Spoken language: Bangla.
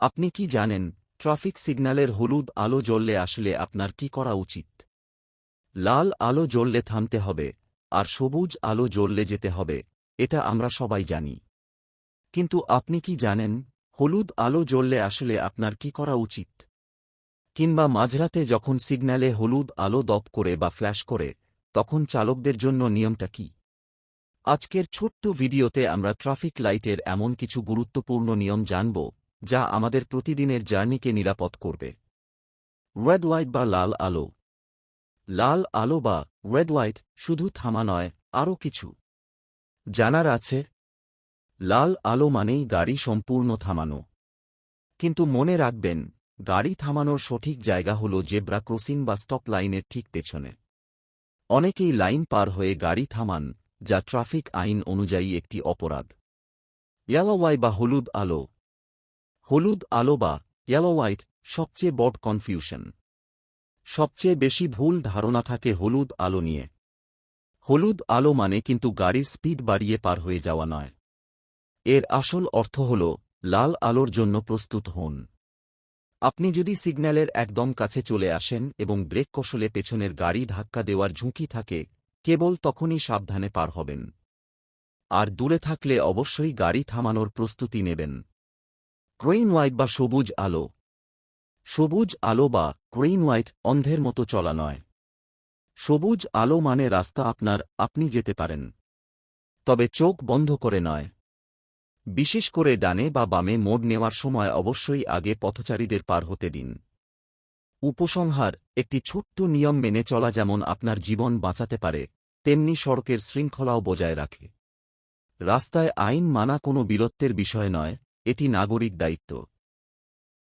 আপনি কি জানেন, ট্রাফিক সিগন্যালের হলুদ আলো জ্বললে আসলে আপনার কি করা উচিত? লাল আলো জ্বললে থামতে হবে, আর সবুজ আলো জ্বললে যেতে হবে, এটা আমরা সবাই জানি। কিন্তু আপনি কি জানেন, হলুদ আলো জ্বললে আসলে আপনার কি করা উচিত? কিংবা মাঝরাতে যখন সিগন্যালে হলুদ আলো দপ করে বা ফ্ল্যাশ করে, তখন চালকদের জন্য নিয়মটা কি? আজকের ছোট্ট ভিডিওতে আমরা ট্রাফিক লাইটের এমন কিছু গুরুত্বপূর্ণ নিয়ম জানব, যা আমাদের প্রতিদিনের জার্নিকে নিরাপদ করবে। রেড লাইট বা লাল আলো। লাল আলো বা রেড লাইট শুধু থামা নয়, আরও কিছু জানার আছে। লাল আলো মানেই গাড়ি সম্পূর্ণ থামানো। কিন্তু মনে রাখবেন, গাড়ি থামানোর সঠিক জায়গা হল জেব্রা ক্রসিং বা স্টপ লাইনের ঠিক পেছনে। অনেকেই লাইন পার হয়ে গাড়ি থামান, যা ট্রাফিক আইন অনুযায়ী একটি অপরাধ। ইয়েলো লাইট বা হলুদ আলো। হলুদ আলো বা ইয়েলো লাইট সবচেয়ে বড় কনফিউশন। সবচেয়ে বেশি ভুল ধারণা থাকে হলুদ আলো নিয়ে। হলুদ আলো মানে কিন্তু গাড়ির স্পিড বাড়িয়ে পার হয়ে যাওয়া নয়। এর আসল অর্থ হল, লাল আলোর জন্য প্রস্তুত হন। আপনি যদি সিগন্যালের একদম কাছে চলে আসেন এবং ব্রেক কষলে পেছনের গাড়ি ধাক্কা দেওয়ার ঝুঁকি থাকে, কেবল তখনই সাবধানে পার হবেন। আর দূরে থাকলে অবশ্যই গাড়ি থামানোর প্রস্তুতি নেবেন। গ্রিন লাইট বা সবুজ আলো। সবুজ আলো বা গ্রিন লাইট অন্ধের মতো চলা নয়। সবুজ আলো মানে রাস্তা আপনার, আপনি যেতে পারেন। তবে চোখ বন্ধ করে নয়। বিশেষ করে ডানে বা বামে মোড় নেওয়ার সময় অবশ্যই আগে পথচারীদের পার হতে দিন। উপসংহার: একটি ছোট্ট নিয়ম মেনে চলা যেমন আপনার জীবন বাঁচাতে পারে, তেমনি সড়কের শৃঙ্খলাও বজায় রাখে। রাস্তায় আইন মানা কোনো বীরত্বের বিষয় নয়, এটি নাগরিক দায়িত্ব।